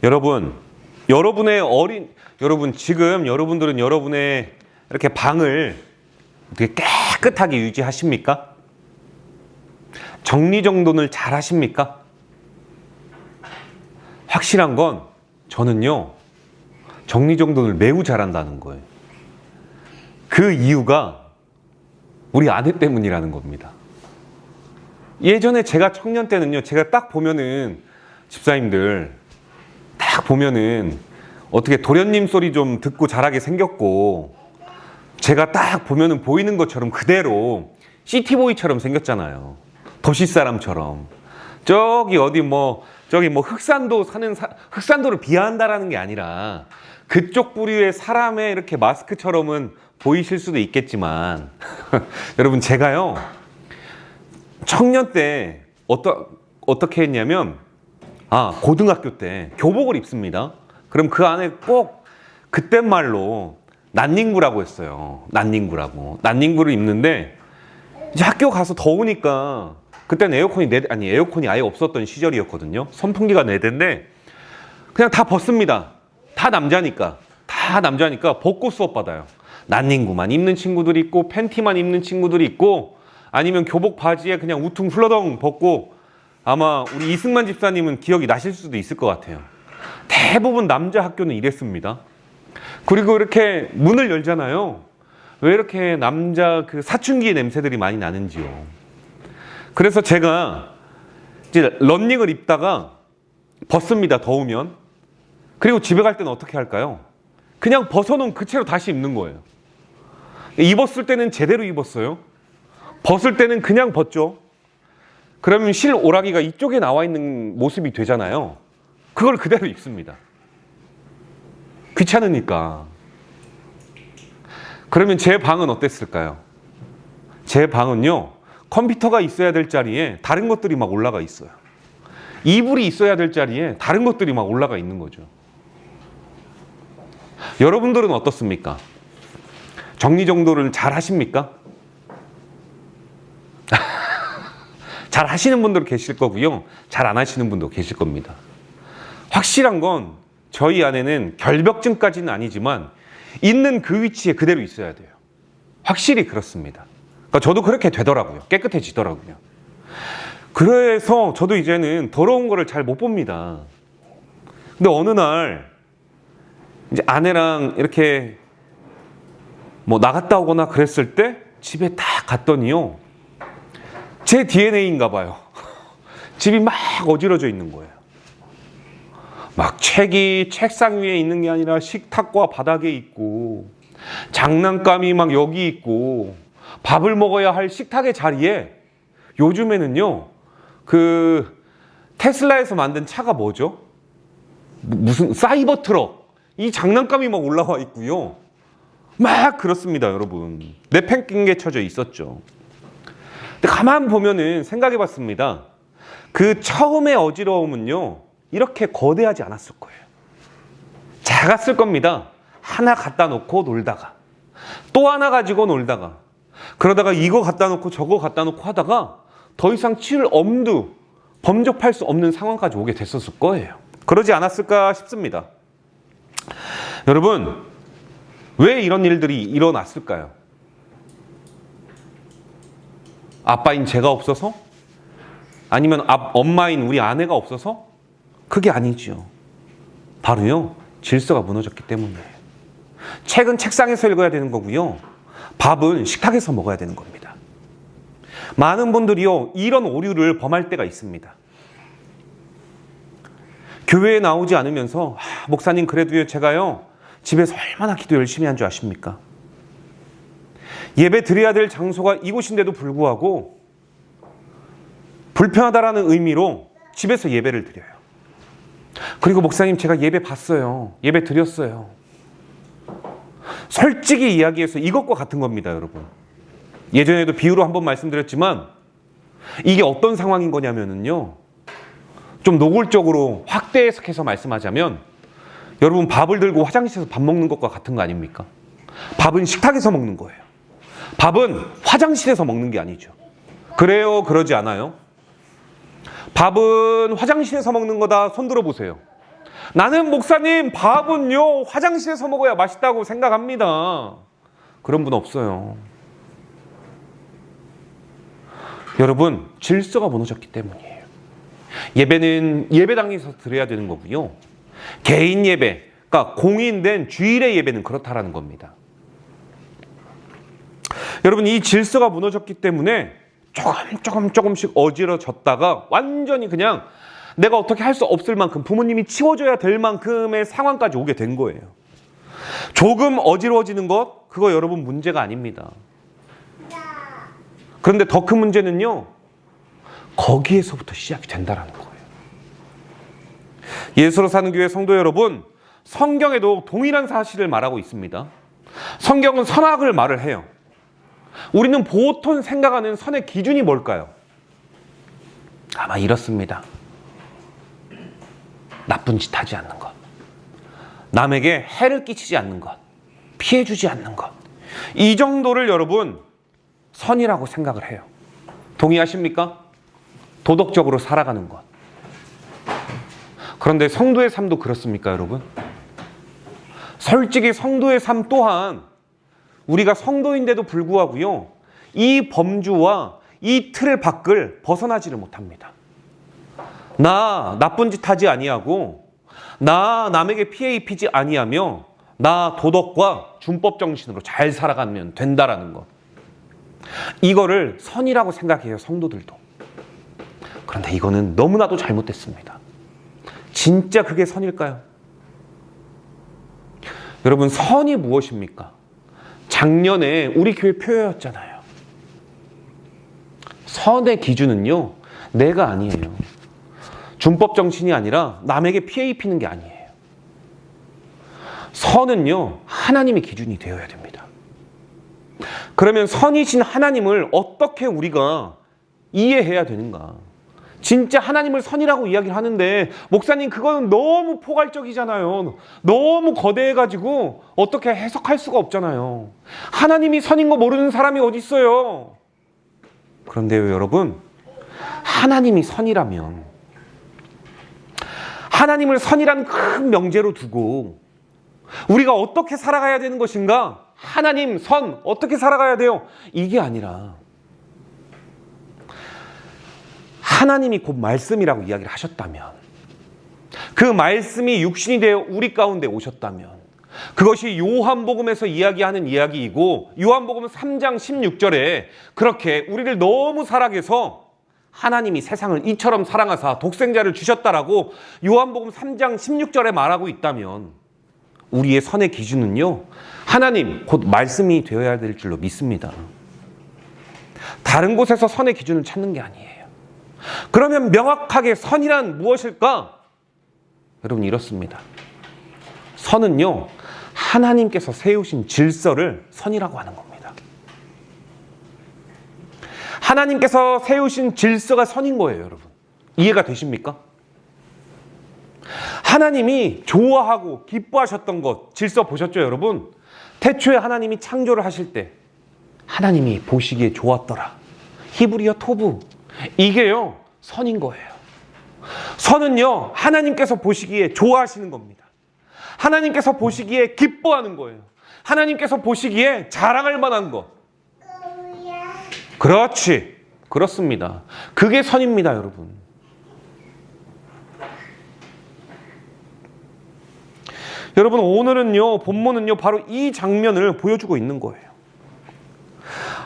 여러분 지금 여러분들은 여러분의 이렇게 방을 어떻게 깨끗하게 유지하십니까? 정리정돈을 잘 하십니까? 확실한 건 저는요, 정리정돈을 매우 잘한다는 거예요. 그 이유가 우리 아내 때문이라는 겁니다. 예전에 제가 청년 때는요, 제가 딱 보면은 집사님들 딱 보면은 어떻게 도련님 소리 좀 듣고 자라게 생겼고, 제가 딱 보면은 보이는 것처럼 그대로 시티보이처럼 생겼잖아요. 도시 사람처럼. 저기 흑산도 사는 흑산도를 비하한다라는 게 아니라 그쪽 부류의 사람의 이렇게 마스크처럼은 보이실 수도 있겠지만 여러분, 제가요 청년 때 어떻게 했냐면, 고등학교 때 교복을 입습니다. 그럼 그 안에 꼭 그땐 말로 난닝구라고 했어요. 난닝구를 입는데, 이제 학교 가서 더우니까, 그때는 에어컨이 아예 없었던 시절이었거든요. 선풍기가 4대인데 그냥 다 벗습니다. 다 남자니까 벗고 수업 받아요. 난닝구만 입는 친구들이 있고, 팬티만 입는 친구들이 있고, 아니면 교복 바지에 그냥 우퉁 훌러덩 벗고, 아마 우리 이승만 집사님은 기억이 나실 수도 있을 것 같아요. 대부분 남자 학교는 이랬습니다. 그리고 이렇게 문을 열잖아요. 왜 이렇게 남자 그 사춘기의 냄새들이 많이 나는지요. 그래서 제가 이제 런닝을 입다가 벗습니다. 더우면. 그리고 집에 갈 때는 어떻게 할까요? 그냥 벗어놓은 그 채로 다시 입는 거예요. 입었을 때는 제대로 입었어요. 벗을 때는 그냥 벗죠. 그러면 실오라기가 이쪽에 나와 있는 모습이 되잖아요. 그걸 그대로 입습니다. 귀찮으니까. 그러면 제 방은 어땠을까요? 제 방은요, 컴퓨터가 있어야 될 자리에 다른 것들이 막 올라가 있어요. 이불이 있어야 될 자리에 다른 것들이 막 올라가 있는 거죠. 여러분들은 어떻습니까? 정리정돈을 잘 하십니까? 잘 하시는 분도 계실 거고요, 잘 안 하시는 분도 계실 겁니다. 확실한 건 저희 아내는 결벽증까지는 아니지만 있는 그 위치에 그대로 있어야 돼요. 확실히 그렇습니다. 그러니까 저도 그렇게 되더라고요. 깨끗해지더라고요. 그래서 저도 이제는 더러운 거를 잘 못 봅니다. 근데 어느 날 이제 아내랑 이렇게 뭐 나갔다 오거나 그랬을 때 집에 딱 갔더니요, 제 DNA인가 봐요. 집이 막 어지러져 있는 거예요. 막 책이 책상 위에 있는 게 아니라 식탁과 바닥에 있고, 장난감이 막 여기 있고, 밥을 먹어야 할 식탁의 자리에 요즘에는요, 그 테슬라에서 만든 차가 뭐죠? 무슨 사이버 트럭, 이 장난감이 막 올라와 있고요. 막 그렇습니다, 여러분. 내팽개쳐 쳐져 있었죠. 근데 가만 보면은 생각해 봤습니다. 그 처음의 어지러움은요, 이렇게 거대하지 않았을 거예요. 작았을 겁니다. 하나 갖다 놓고 놀다가, 또 하나 가지고 놀다가, 그러다가 이거 갖다 놓고 저거 갖다 놓고 하다가 더 이상 치울 엄두, 범접할 수 없는 상황까지 오게 됐었을 거예요. 그러지 않았을까 싶습니다. 여러분, 왜 이런 일들이 일어났을까요? 아빠인 제가 없어서? 아니면 엄마인 우리 아내가 없어서? 그게 아니죠. 바로요, 질서가 무너졌기 때문이에요. 책은 책상에서 읽어야 되는 거고요, 밥은 식탁에서 먹어야 되는 겁니다. 많은 분들이요, 이런 오류를 범할 때가 있습니다. 교회에 나오지 않으면서, 목사님 그래도요, 제가요 집에서 얼마나 기도 열심히 한 줄 아십니까? 예배 드려야 될 장소가 이곳인데도 불구하고 불편하다라는 의미로 집에서 예배를 드려요. 그리고 목사님 제가 예배 봤어요. 예배 드렸어요. 솔직히 이야기해서 이것과 같은 겁니다, 여러분. 예전에도 비유로 한번 말씀드렸지만 이게 어떤 상황인 거냐면요, 좀 노골적으로 확대 해석해서 말씀하자면, 여러분 밥을 들고 화장실에서 밥 먹는 것과 같은 거 아닙니까? 밥은 식탁에서 먹는 거예요. 밥은 화장실에서 먹는 게 아니죠. 그래요? 그러지 않아요? 밥은 화장실에서 먹는 거다. 손 들어보세요. 나는 목사님 밥은요 화장실에서 먹어야 맛있다고 생각합니다. 그런 분 없어요. 여러분, 질서가 무너졌기 때문이에요. 예배는 예배당에서 드려야 되는 거고요. 개인 예배, 그러니까 공인된 주일의 예배는 그렇다라는 겁니다. 여러분, 이 질서가 무너졌기 때문에 조금씩 어지러졌다가 완전히 그냥 내가 어떻게 할 수 없을 만큼, 부모님이 치워줘야 될 만큼의 상황까지 오게 된 거예요. 조금 어지러워지는 것, 그거 여러분 문제가 아닙니다. 그런데 더 큰 문제는요, 거기에서부터 시작이 된다는 거예요. 예수로 사는 교회 성도 여러분, 성경에도 동일한 사실을 말하고 있습니다. 성경은 선악을 말을 해요. 우리는 보통 생각하는 선의 기준이 뭘까요? 아마 이렇습니다. 나쁜 짓 하지 않는 것, 남에게 해를 끼치지 않는 것, 피해주지 않는 것, 이 정도를 여러분 선이라고 생각을 해요. 동의하십니까? 도덕적으로 살아가는 것. 그런데 성도의 삶도 그렇습니까, 여러분? 솔직히 성도의 삶 또한 우리가 성도인데도 불구하고요, 이 범주와 이 틀을 밖을 벗어나지를 못합니다. 나 나쁜 짓 하지 아니하고, 나 남에게 피해 입히지 아니하며, 나 도덕과 준법 정신으로 잘 살아가면 된다라는 것. 이거를 선이라고 생각해요, 성도들도. 그런데 이거는 너무나도 잘못됐습니다. 진짜 그게 선일까요? 여러분, 선이 무엇입니까? 작년에 우리 교회 표였잖아요. 선의 기준은요, 내가 아니에요. 준법 정신이 아니라 남에게 피해 입히는 게 아니에요. 선은요, 하나님의 기준이 되어야 됩니다. 그러면 선이신 하나님을 어떻게 우리가 이해해야 되는가? 진짜 하나님을 선이라고 이야기를 하는데, 목사님 그거는 너무 포괄적이잖아요. 너무 거대해가지고 어떻게 해석할 수가 없잖아요. 하나님이 선인 거 모르는 사람이 어디 있어요? 그런데요, 여러분, 하나님이 선이라면, 하나님을 선이라는 큰 명제로 두고 우리가 어떻게 살아가야 되는 것인가? 하나님 선 어떻게 살아가야 돼요? 이게 아니라, 하나님이 곧 말씀이라고 이야기를 하셨다면, 그 말씀이 육신이 되어 우리 가운데 오셨다면, 그것이 요한복음에서 이야기하는 이야기이고, 요한복음 3장 16절에 그렇게 우리를 너무 사랑해서 하나님이 세상을 이처럼 사랑하사 독생자를 주셨다라고 요한복음 3장 16절에 말하고 있다면, 우리의 선의 기준은요, 하나님 곧 말씀이 되어야 될 줄로 믿습니다. 다른 곳에서 선의 기준을 찾는 게 아니에요. 그러면 명확하게 선이란 무엇일까? 여러분, 이렇습니다. 선은요, 하나님께서 세우신 질서를 선이라고 하는 겁니다. 하나님께서 세우신 질서가 선인 거예요, 여러분. 이해가 되십니까? 하나님이 좋아하고 기뻐하셨던 것, 질서 보셨죠, 여러분? 태초에 하나님이 창조를 하실 때 하나님이 보시기에 좋았더라. 히브리어 토부. 이게요, 선인 거예요. 선은요, 하나님께서 보시기에 좋아하시는 겁니다. 하나님께서 보시기에 기뻐하는 거예요. 하나님께서 보시기에 자랑할 만한 것. 그렇지. 그렇습니다. 그게 선입니다, 여러분. 여러분, 오늘은요, 본문은요, 바로 이 장면을 보여주고 있는 거예요.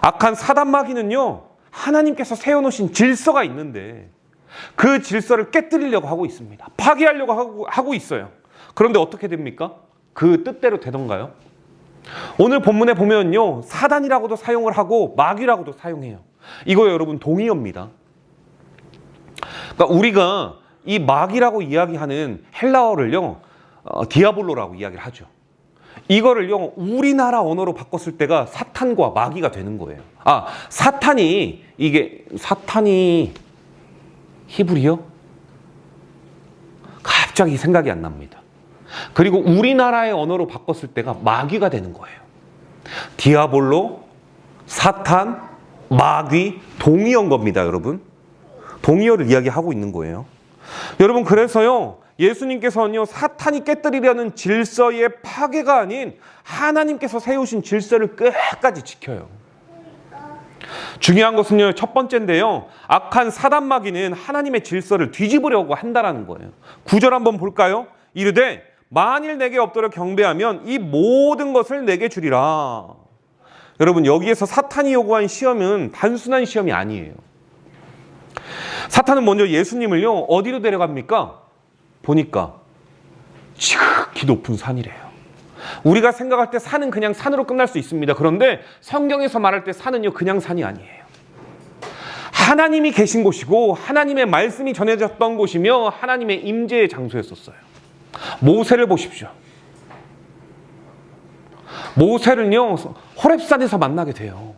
악한 사단 마귀는요, 하나님께서 세워놓으신 질서가 있는데 그 질서를 깨뜨리려고 하고 있습니다. 파괴하려고 하고 있어요. 그런데 어떻게 됩니까? 그 뜻대로 되던가요? 오늘 본문에 보면요, 사단이라고도 사용을 하고 마귀라고도 사용해요. 이거 여러분 동의어입니다. 그러니까 우리가 이 마귀라고 이야기하는 헬라어를요, 디아볼로라고 이야기를 하죠. 이거를요, 우리나라 언어로 바꿨을 때가 사탄과 마귀가 되는 거예요. 사탄이 히브리어? 갑자기 생각이 안 납니다. 그리고 우리나라의 언어로 바꿨을 때가 마귀가 되는 거예요. 디아볼로, 사탄, 마귀, 동의어인 겁니다, 여러분. 동의어를 이야기하고 있는 거예요. 여러분, 그래서요, 예수님께서는요, 사탄이 깨뜨리려는 질서의 파괴가 아닌 하나님께서 세우신 질서를 끝까지 지켜요. 중요한 것은요, 첫 번째인데요, 악한 사단 마귀는 하나님의 질서를 뒤집으려고 한다라는 거예요. 9절 한번 볼까요? 이르되 만일 내게 엎드려 경배하면 이 모든 것을 내게 주리라. 여러분, 여기에서 사탄이 요구한 시험은 단순한 시험이 아니에요. 사탄은 먼저 예수님을요, 어디로 데려갑니까? 보니까 지극히 높은 산이래요. 우리가 생각할 때 산은 그냥 산으로 끝날 수 있습니다. 그런데 성경에서 말할 때 산은요, 그냥 산이 아니에요. 하나님이 계신 곳이고 하나님의 말씀이 전해졌던 곳이며 하나님의 임재의 장소였었어요. 모세를 보십시오. 모세를요, 호렙산에서 만나게 돼요.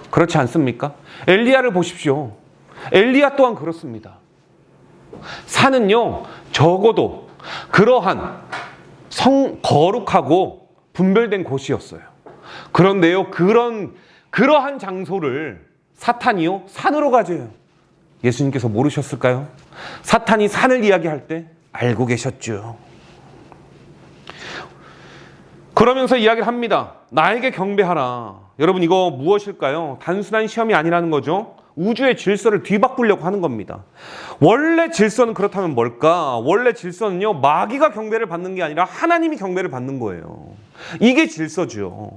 그렇지 않습니까? 엘리야를 보십시오. 엘리야 또한 그렇습니다. 산은요, 적어도 그러한 거룩하고 분별된 곳이었어요. 그런데요, 그러한 장소를 사탄이요, 산으로 가져요. 예수님께서 모르셨을까요? 사탄이 산을 이야기할 때 알고 계셨죠. 그러면서 이야기를 합니다. 나에게 경배하라. 여러분, 이거 무엇일까요? 단순한 시험이 아니라는 거죠. 우주의 질서를 뒤바꾸려고 하는 겁니다. 원래 질서는 그렇다면 뭘까? 원래 질서는요, 마귀가 경배를 받는 게 아니라 하나님이 경배를 받는 거예요. 이게 질서죠.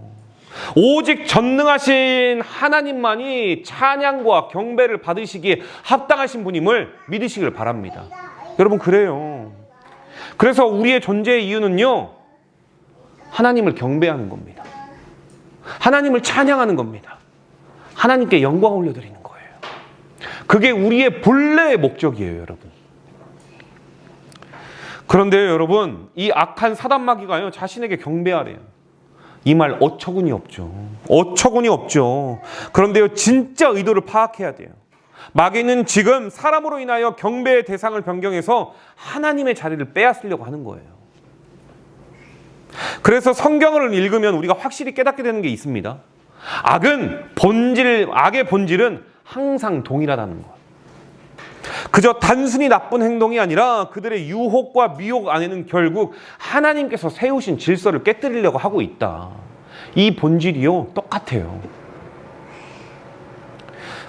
오직 전능하신 하나님만이 찬양과 경배를 받으시기에 합당하신 분임을 믿으시길 바랍니다. 여러분, 그래요. 그래서 우리의 존재의 이유는요, 하나님을 경배하는 겁니다. 하나님을 찬양하는 겁니다. 하나님께 영광을 올려드리는 거예요. 그게 우리의 본래의 목적이에요, 여러분. 그런데요, 여러분, 이 악한 사단 마귀가요, 자신에게 경배하래요. 이 말 어처구니 없죠. 어처구니 없죠. 그런데요, 진짜 의도를 파악해야 돼요. 마귀는 지금 사람으로 인하여 경배의 대상을 변경해서 하나님의 자리를 빼앗으려고 하는 거예요. 그래서 성경을 읽으면 우리가 확실히 깨닫게 되는 게 있습니다. 악의 본질은 항상 동일하다는 것. 그저 단순히 나쁜 행동이 아니라 그들의 유혹과 미혹 안에는 결국 하나님께서 세우신 질서를 깨뜨리려고 하고 있다. 이 본질이요, 똑같아요.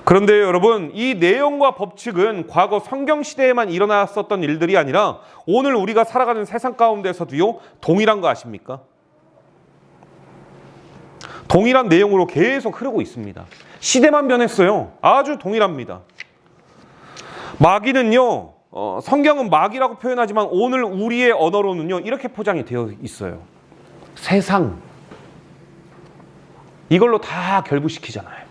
그런데 여러분, 이 내용과 법칙은 과거 성경 시대에만 일어났었던 일들이 아니라 오늘 우리가 살아가는 세상 가운데서도요, 동일한 거 아십니까? 동일한 내용으로 계속 흐르고 있습니다. 시대만 변했어요. 아주 동일합니다. 마귀는요, 성경은 마귀라고 표현하지만 오늘 우리의 언어로는요, 이렇게 포장이 되어 있어요. 세상. 이걸로 다 결부시키잖아요.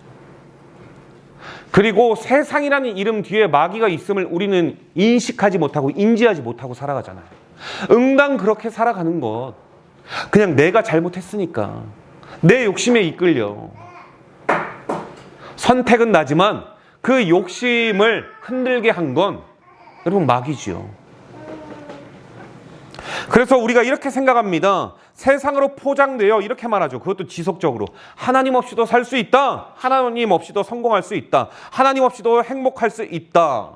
그리고 세상이라는 이름 뒤에 마귀가 있음을 우리는 인식하지 못하고 인지하지 못하고 살아가잖아요. 응당 그렇게 살아가는 것. 그냥 내가 잘못했으니까. 내 욕심에 이끌려. 선택은 나지만 그 욕심을 흔들게 한 건 여러분 마귀지요. 그래서 우리가 이렇게 생각합니다. 세상으로 포장되어 이렇게 말하죠. 그것도 지속적으로. 하나님 없이도 살 수 있다. 하나님 없이도 성공할 수 있다. 하나님 없이도 행복할 수 있다.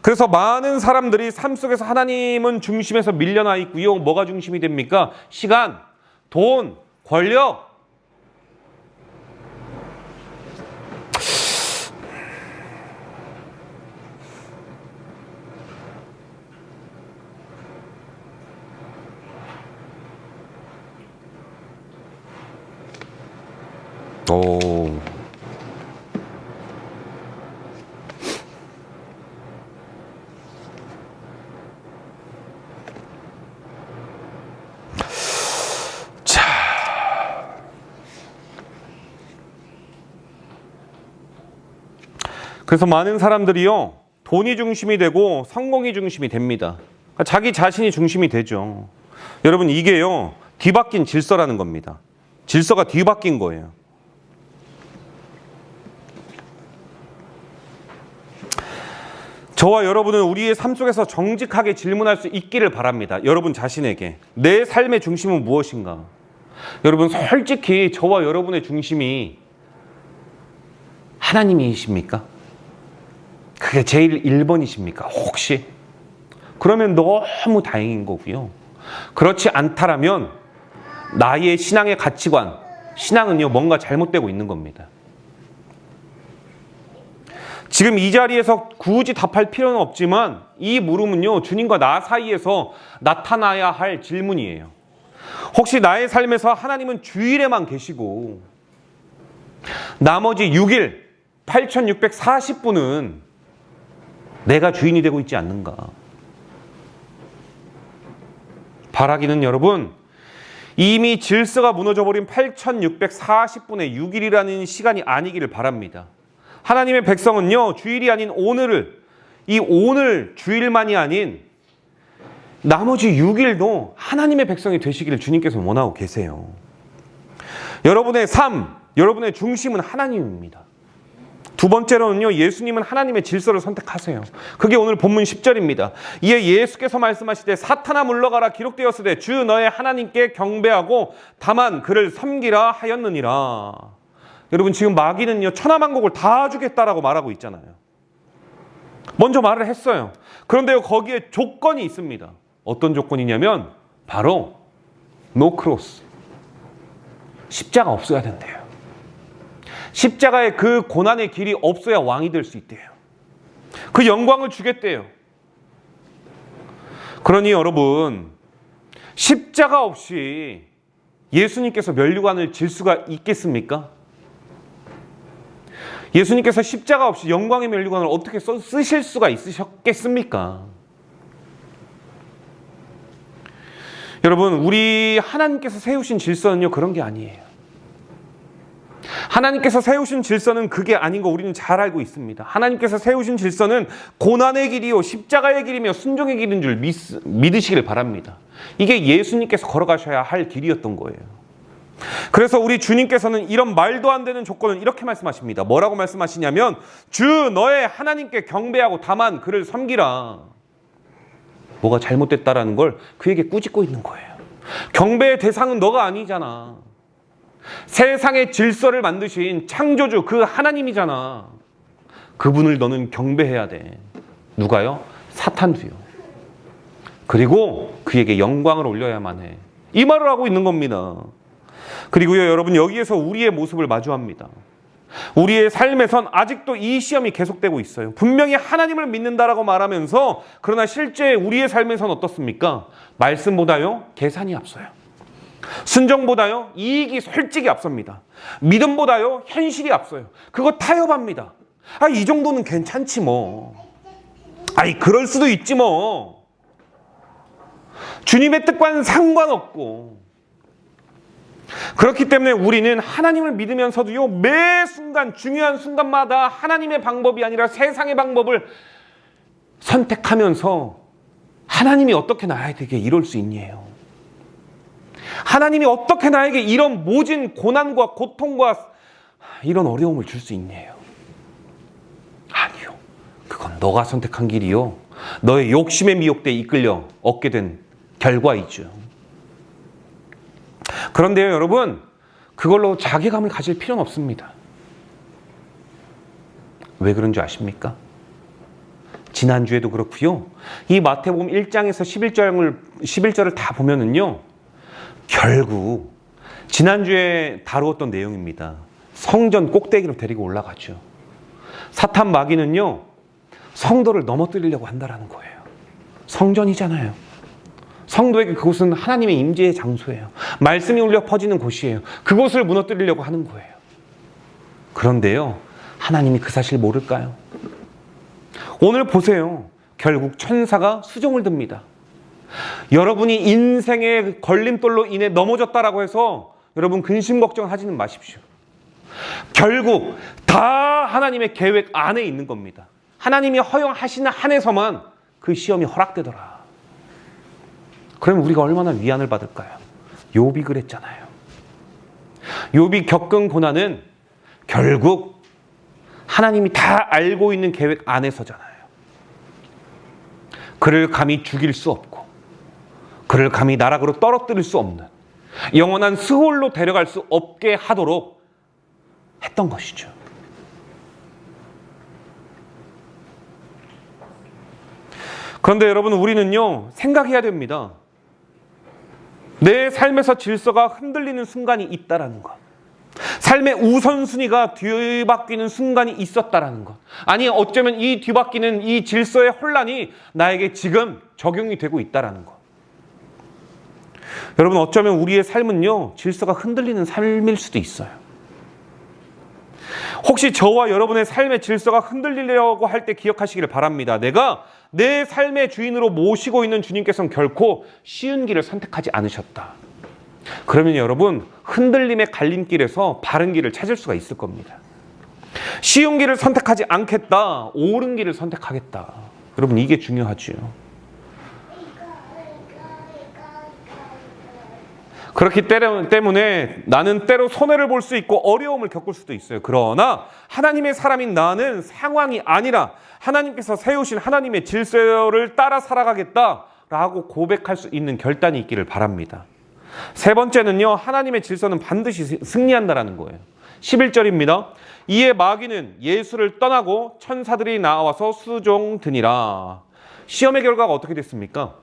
그래서 많은 사람들이 삶 속에서 하나님은 중심에서 밀려나 있고요. 뭐가 중심이 됩니까? 시간, 돈, 권력. 그래서 많은 사람들이요, 돈이 중심이 되고 성공이 중심이 됩니다. 그러니까 자기 자신이 중심이 되죠. 여러분, 이게요, 뒤바뀐 질서라는 겁니다. 질서가 뒤바뀐 거예요. 저와 여러분은 우리의 삶 속에서 정직하게 질문할 수 있기를 바랍니다. 여러분 자신에게 내 삶의 중심은 무엇인가? 여러분, 솔직히 저와 여러분의 중심이 하나님이십니까? 그게 제일 1번이십니까? 혹시? 그러면 너무 다행인 거고요. 그렇지 않다라면 나의 신앙의 가치관, 신앙은요 뭔가 잘못되고 있는 겁니다. 지금 이 자리에서 굳이 답할 필요는 없지만 이 물음은요 주님과 나 사이에서 나타나야 할 질문이에요. 혹시 나의 삶에서 하나님은 주일에만 계시고 나머지 6일 8640분은 내가 주인이 되고 있지 않는가? 바라기는 여러분, 이미 질서가 무너져버린 8640분의 6일이라는 시간이 아니기를 바랍니다. 하나님의 백성은요 주일이 아닌 오늘을, 이 오늘 주일만이 아닌 나머지 6일도 하나님의 백성이 되시기를 주님께서 원하고 계세요. 여러분의 삶, 여러분의 중심은 하나님입니다. 두 번째로는요, 예수님은 하나님의 질서를 선택하세요. 그게 오늘 본문 10절입니다. 이에 예수께서 말씀하시되 사탄아 물러가라 기록되었으되 주 너의 하나님께 경배하고 다만 그를 섬기라 하였느니라. 여러분 지금 마귀는요 천하만국을 다 주겠다라고 말하고 있잖아요. 먼저 말을 했어요. 그런데요 거기에 조건이 있습니다. 어떤 조건이냐면 바로 노 크로스, 십자가 없어야 된대요. 십자가의 그 고난의 길이 없어야 왕이 될 수 있대요. 그 영광을 주겠대요. 그러니 여러분, 십자가 없이 예수님께서 면류관을 질 수가 있겠습니까? 예수님께서 십자가 없이 영광의 면류관을 어떻게 쓰실 수가 있으셨겠습니까? 여러분, 우리 하나님께서 세우신 질서는요 그런 게 아니에요. 하나님께서 세우신 질서는 그게 아닌 거 우리는 잘 알고 있습니다. 하나님께서 세우신 질서는 고난의 길이요 십자가의 길이며 순종의 길인 줄 믿으시길 바랍니다. 이게 예수님께서 걸어가셔야 할 길이었던 거예요. 그래서 우리 주님께서는 이런 말도 안 되는 조건을 이렇게 말씀하십니다. 뭐라고 말씀하시냐면 주 너의 하나님께 경배하고 다만 그를 섬기라. 뭐가 잘못됐다라는 걸 그에게 꾸짖고 있는 거예요. 경배의 대상은 너가 아니잖아. 세상의 질서를 만드신 창조주 그 하나님이잖아. 그분을 너는 경배해야 돼. 누가요? 사탄도요. 그리고 그에게 영광을 올려야만 해. 이 말을 하고 있는 겁니다. 그리고요 여러분, 여기에서 우리의 모습을 마주합니다. 우리의 삶에선 아직도 이 시험이 계속되고 있어요. 분명히 하나님을 믿는다라고 말하면서 그러나 실제 우리의 삶에선 어떻습니까? 말씀보다요 계산이 앞서요. 순종보다요 이익이 솔직히 앞섭니다. 믿음보다요 현실이 앞서요. 그거 타협합니다. 이 정도는 괜찮지 뭐. 그럴 수도 있지 뭐. 주님의 뜻과는 상관없고. 그렇기 때문에 우리는 하나님을 믿으면서도요 매 순간 중요한 순간마다 하나님의 방법이 아니라 세상의 방법을 선택하면서 하나님이 어떻게 나에게 이럴 수 있니에요. 하나님이 어떻게 나에게 이런 모진 고난과 고통과 이런 어려움을 줄 수 있니에요. 아니요. 그건 너가 선택한 길이요. 너의 욕심의 미혹대에 이끌려 얻게 된 결과이죠. 그런데요 여러분, 그걸로 자괴감을 가질 필요는 없습니다. 왜 그런 줄 아십니까? 지난주에도 그렇고요. 이 마태복음 1장에서 11절을 다 보면은요. 결국 지난주에 다루었던 내용입니다. 성전 꼭대기로 데리고 올라가죠. 사탄 마귀는요. 성도를 넘어뜨리려고 한다라는 거예요. 성전이잖아요. 성도에게 그곳은 하나님의 임재의 장소예요. 말씀이 울려 퍼지는 곳이에요. 그곳을 무너뜨리려고 하는 거예요. 그런데요. 하나님이 그 사실 모를까요? 오늘 보세요. 결국 천사가 수종을 듭니다. 여러분이 인생의 걸림돌로 인해 넘어졌다라고 해서 여러분 근심 걱정하지는 마십시오. 결국 다 하나님의 계획 안에 있는 겁니다. 하나님이 허용하시는 한에서만 그 시험이 허락되더라. 그러면 우리가 얼마나 위안을 받을까요? 욥이 그랬잖아요. 욥이 겪은 고난은 결국 하나님이 다 알고 있는 계획 안에서잖아요. 그를 감히 죽일 수 없고 그를 감히 나락으로 떨어뜨릴 수 없는 영원한 스홀로 데려갈 수 없게 하도록 했던 것이죠. 그런데 여러분, 우리는요, 생각해야 됩니다. 내 삶에서 질서가 흔들리는 순간이 있다라는 것. 삶의 우선순위가 뒤바뀌는 순간이 있었다라는 것. 아니, 어쩌면 이 뒤바뀌는 이 질서의 혼란이 나에게 지금 적용이 되고 있다라는 것. 여러분, 어쩌면 우리의 삶은요, 질서가 흔들리는 삶일 수도 있어요. 혹시 저와 여러분의 삶의 질서가 흔들리려고 할 때 기억하시기를 바랍니다. 내가 내 삶의 주인으로 모시고 있는 주님께서는 결코 쉬운 길을 선택하지 않으셨다. 그러면 여러분, 흔들림의 갈림길에서 바른 길을 찾을 수가 있을 겁니다. 쉬운 길을 선택하지 않겠다, 옳은 길을 선택하겠다. 여러분, 이게 중요하지요. 그렇기 때문에 나는 때로 손해를 볼 수 있고 어려움을 겪을 수도 있어요. 그러나 하나님의 사람인 나는 상황이 아니라 하나님께서 세우신 하나님의 질서를 따라 살아가겠다라고 고백할 수 있는 결단이 있기를 바랍니다. 세 번째는요, 하나님의 질서는 반드시 승리한다라는 거예요. 11절입니다. 이에 마귀는 예수를 떠나고 천사들이 나와서 수종드니라. 시험의 결과가 어떻게 됐습니까?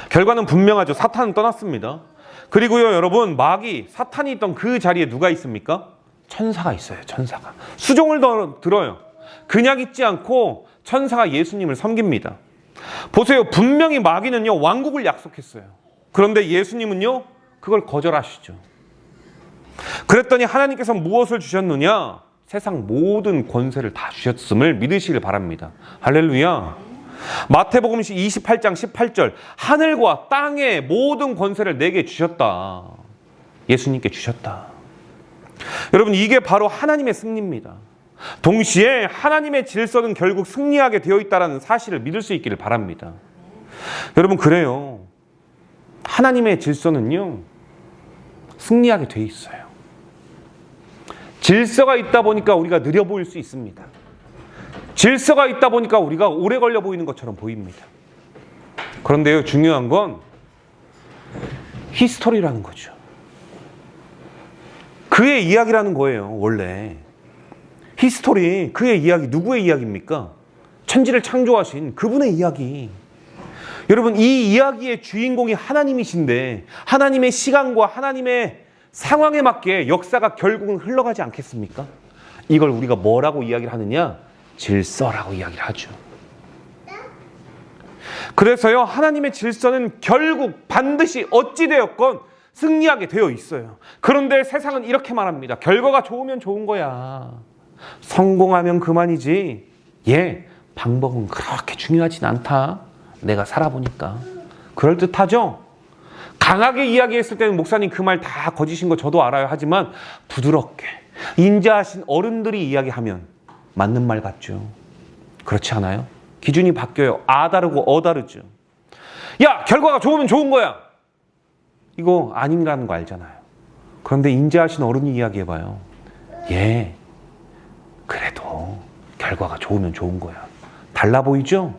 결과는 분명하죠. 사탄은 떠났습니다. 그리고요, 여러분, 마귀, 사탄이 있던 그 자리에 누가 있습니까? 천사가 있어요. 천사가. 수종을 들어요. 그냥 있지 않고 천사가 예수님을 섬깁니다. 보세요. 분명히 마귀는요, 왕국을 약속했어요. 그런데 예수님은요, 그걸 거절하시죠. 그랬더니 하나님께서 무엇을 주셨느냐? 세상 모든 권세를 다 주셨음을 믿으시길 바랍니다. 할렐루야. 마태복음 28장 18절, 하늘과 땅의 모든 권세를 내게 주셨다. 예수님께 주셨다. 여러분, 이게 바로 하나님의 승리입니다. 동시에 하나님의 질서는 결국 승리하게 되어 있다는 사실을 믿을 수 있기를 바랍니다. 여러분, 그래요. 하나님의 질서는요, 승리하게 되어 있어요. 질서가 있다 보니까 우리가 느려 보일 수 있습니다. 질서가 있다 보니까 우리가 오래 걸려 보이는 것처럼 보입니다. 그런데요, 중요한 건 히스토리라는 거죠. 그의 이야기라는 거예요, 원래. 히스토리, 그의 이야기, 누구의 이야기입니까? 천지를 창조하신 그분의 이야기. 여러분, 이 이야기의 주인공이 하나님이신데 하나님의 시간과 하나님의 상황에 맞게 역사가 결국은 흘러가지 않겠습니까? 이걸 우리가 뭐라고 이야기를 하느냐? 질서라고 이야기를 하죠. 그래서요, 하나님의 질서는 결국 반드시 어찌되었건 승리하게 되어 있어요. 그런데 세상은 이렇게 말합니다. 결과가 좋으면 좋은 거야. 성공하면 그만이지. 방법은 그렇게 중요하진 않다. 내가 살아보니까. 그럴듯하죠? 강하게 이야기했을 때는 목사님 그 말 다 거짓인 거 저도 알아요. 하지만 부드럽게 인자하신 어른들이 이야기하면 맞는 말 같죠. 그렇지 않아요? 기준이 바뀌어요. 아 다르고 어 다르죠. 야, 결과가 좋으면 좋은 거야. 이거 아니라는 거 알잖아요. 그런데 인자하신 어른이 이야기해봐요. 그래도 결과가 좋으면 좋은 거야. 달라 보이죠?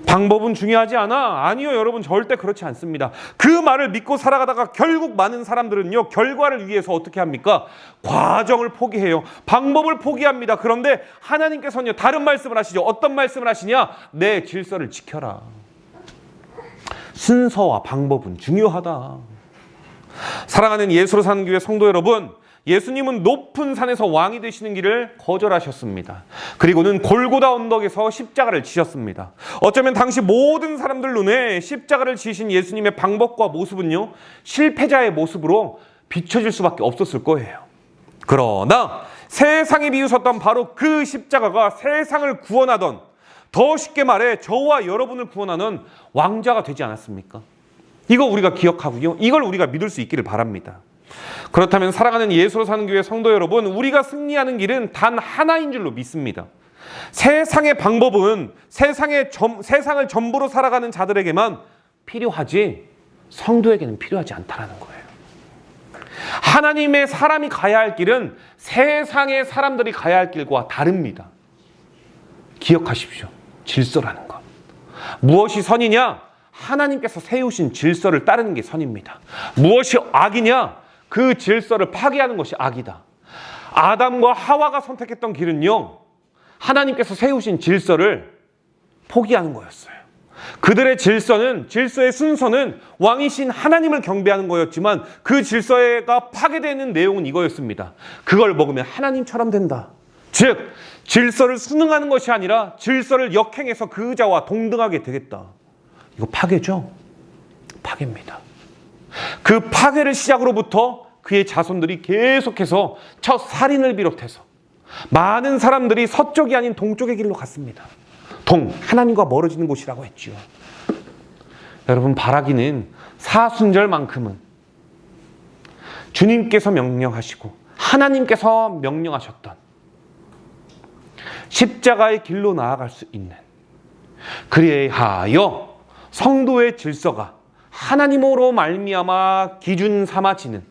방법은 중요하지 않아? 아니요, 여러분, 절대 그렇지 않습니다. 그 말을 믿고 살아가다가 결국 많은 사람들은요, 결과를 위해서 어떻게 합니까? 과정을 포기해요. 방법을 포기합니다. 그런데 하나님께서는요, 다른 말씀을 하시죠. 어떤 말씀을 하시냐? 내 질서를 지켜라. 순서와 방법은 중요하다. 사랑하는 예수로 사는 교회 성도 여러분, 예수님은 높은 산에서 왕이 되시는 길을 거절하셨습니다. 그리고는 골고다 언덕에서 십자가를 지셨습니다. 어쩌면 당시 모든 사람들 눈에 십자가를 지신 예수님의 방법과 모습은요, 실패자의 모습으로 비춰질 수밖에 없었을 거예요. 그러나 세상에 비우셨던 바로 그 십자가가 세상을 구원하던, 더 쉽게 말해 저와 여러분을 구원하는 왕자가 되지 않았습니까? 이거 우리가 기억하고요, 이걸 우리가 믿을 수 있기를 바랍니다. 그렇다면 사랑하는 예수로 사는 교회 성도 여러분, 우리가 승리하는 길은 단 하나인 줄로 믿습니다. 세상의 방법은 세상을 전부로 살아가는 자들에게만 필요하지 성도에게는 필요하지 않다라는 거예요. 하나님의 사람이 가야 할 길은 세상의 사람들이 가야 할 길과 다릅니다. 기억하십시오. 질서라는 것. 무엇이 선이냐? 하나님께서 세우신 질서를 따르는 게 선입니다. 무엇이 악이냐? 그 질서를 파괴하는 것이 악이다. 아담과 하와가 선택했던 길은요, 하나님께서 세우신 질서를 포기하는 거였어요. 그들의 질서의 순서는 왕이신 하나님을 경배하는 거였지만 그 질서가 파괴되는 내용은 이거였습니다. 그걸 먹으면 하나님처럼 된다. 즉 질서를 순응하는 것이 아니라 질서를 역행해서 그 자와 동등하게 되겠다. 이거 파괴죠? 파괴입니다. 그 파괴를 시작으로부터 그의 자손들이 계속해서 첫 살인을 비롯해서 많은 사람들이 서쪽이 아닌 동쪽의 길로 갔습니다. 하나님과 멀어지는 곳이라고 했죠. 여러분, 바라기는 사순절만큼은 주님께서 명령하시고 하나님께서 명령하셨던 십자가의 길로 나아갈 수 있는, 그리하여 성도의 질서가 하나님으로 말미암아 기준 삼아지는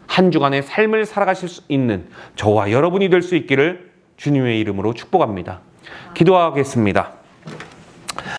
한 주간의 삶을 살아가실 수 있는 저와 여러분이 될 수 있기를 주님의 이름으로 축복합니다. 기도하겠습니다.